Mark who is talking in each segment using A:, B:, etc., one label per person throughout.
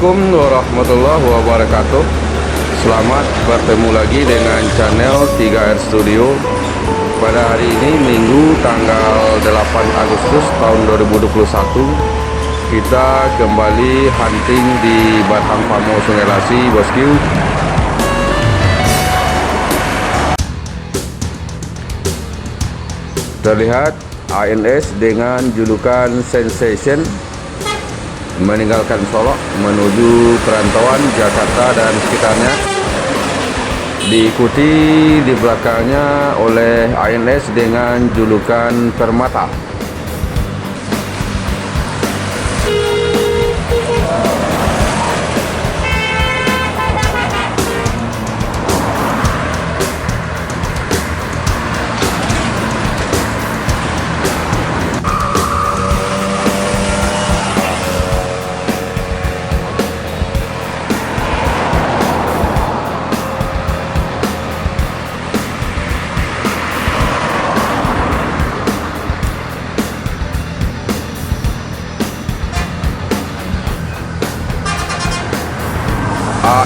A: Assalamualaikum warahmatullahi wabarakatuh. Selamat bertemu lagi dengan channel 3R Studio. Pada hari ini Minggu tanggal 8 Agustus tahun 2021, kita kembali hunting di Batang Pamo Sungai Lasi, bosku. Terlihat ANS dengan julukan Sensation meninggalkan Solok menuju perantauan Jakarta dan sekitarnya, diikuti di belakangnya oleh ANS dengan julukan Permata.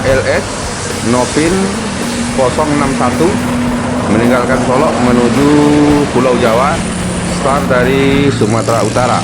A: ALS Nopin 061 meninggalkan Solok menuju Pulau Jawa, start dari Sumatera Utara.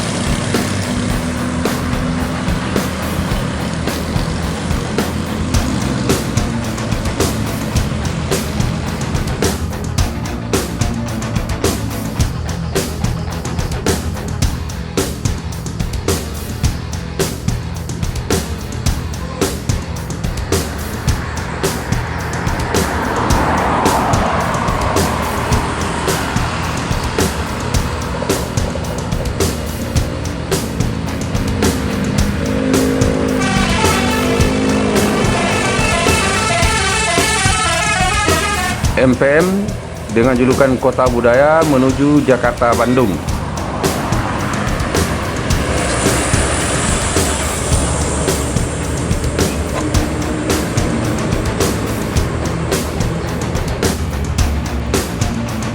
A: MPM dengan julukan Kota Budaya menuju Jakarta Bandung.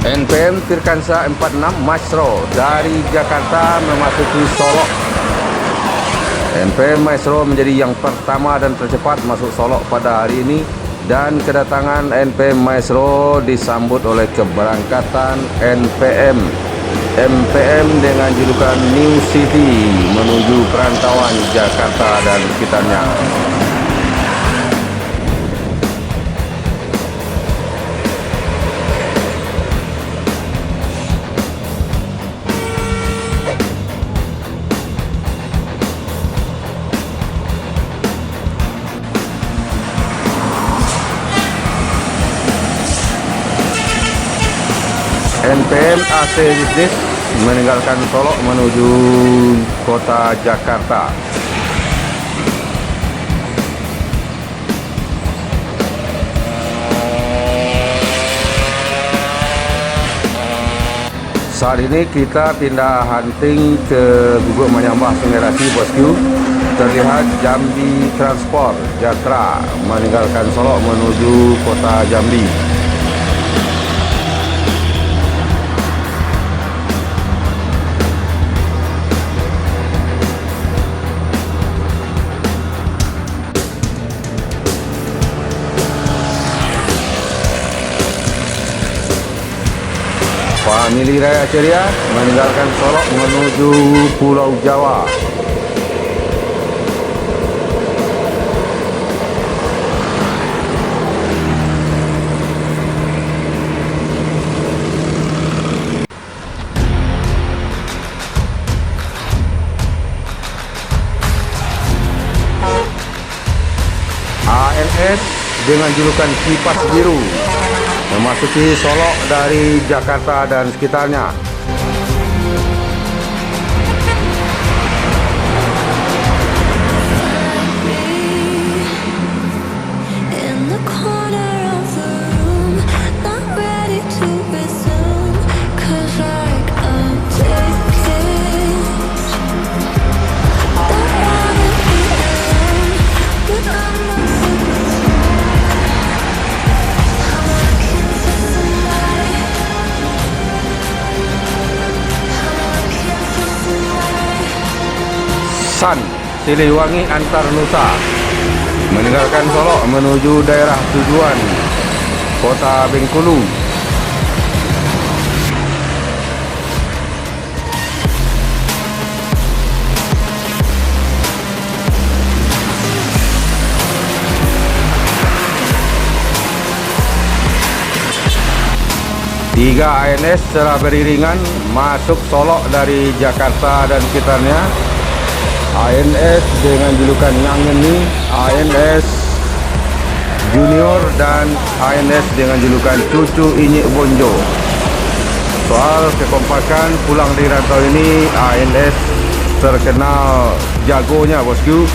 A: NPM Tirkansa 46 Maestro dari Jakarta memasuki Solok. NPM Maestro menjadi yang pertama dan tercepat masuk Solok pada hari ini, dan kedatangan NPM Maestro disambut oleh keberangkatan NPM MPM dengan julukan New City menuju perantauan Jakarta dan sekitarnya. NPM AC Business meninggalkan Solok menuju kota Jakarta. Saat ini kita pindah hunting ke Guguk Menyambah Sungai Lasi, bosku. Terlihat Jambi Transport Jatra meninggalkan Solok menuju kota Jambi. Famili Raya Ceria meninggalkan Solok menuju Pulau Jawa. ANS dengan julukan Kipas Biru memasuki Solok dari Jakarta dan sekitarnya. San Siliwangi Antar Nusa meninggalkan Solo menuju daerah tujuan Kota Bengkulu. Tiga ANS secara beriringan masuk Solo dari Jakarta dan sekitarnya. ANS dengan julukan Yang Ngeni, ANS Junior, dan ANS dengan julukan Cucu Inyik Bonjo. Soal kekompakan pulang di rantau ini, ANS terkenal jagonya, bosku.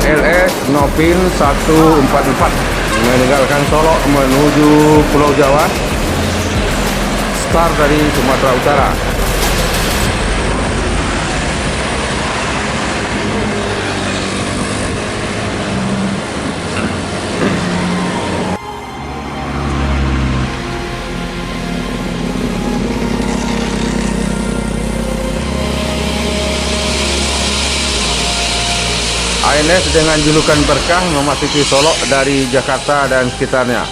A: ALS Nopin 144 meninggalkan Solo menuju Pulau Jawa, start dari Sumatera Utara. ANS dengan julukan Berkah memasuki Solo dari Jakarta dan sekitarnya.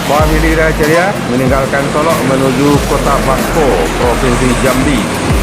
A: Famili Raja Ceria meninggalkan Solo menuju Kota Bangko, Provinsi Jambi.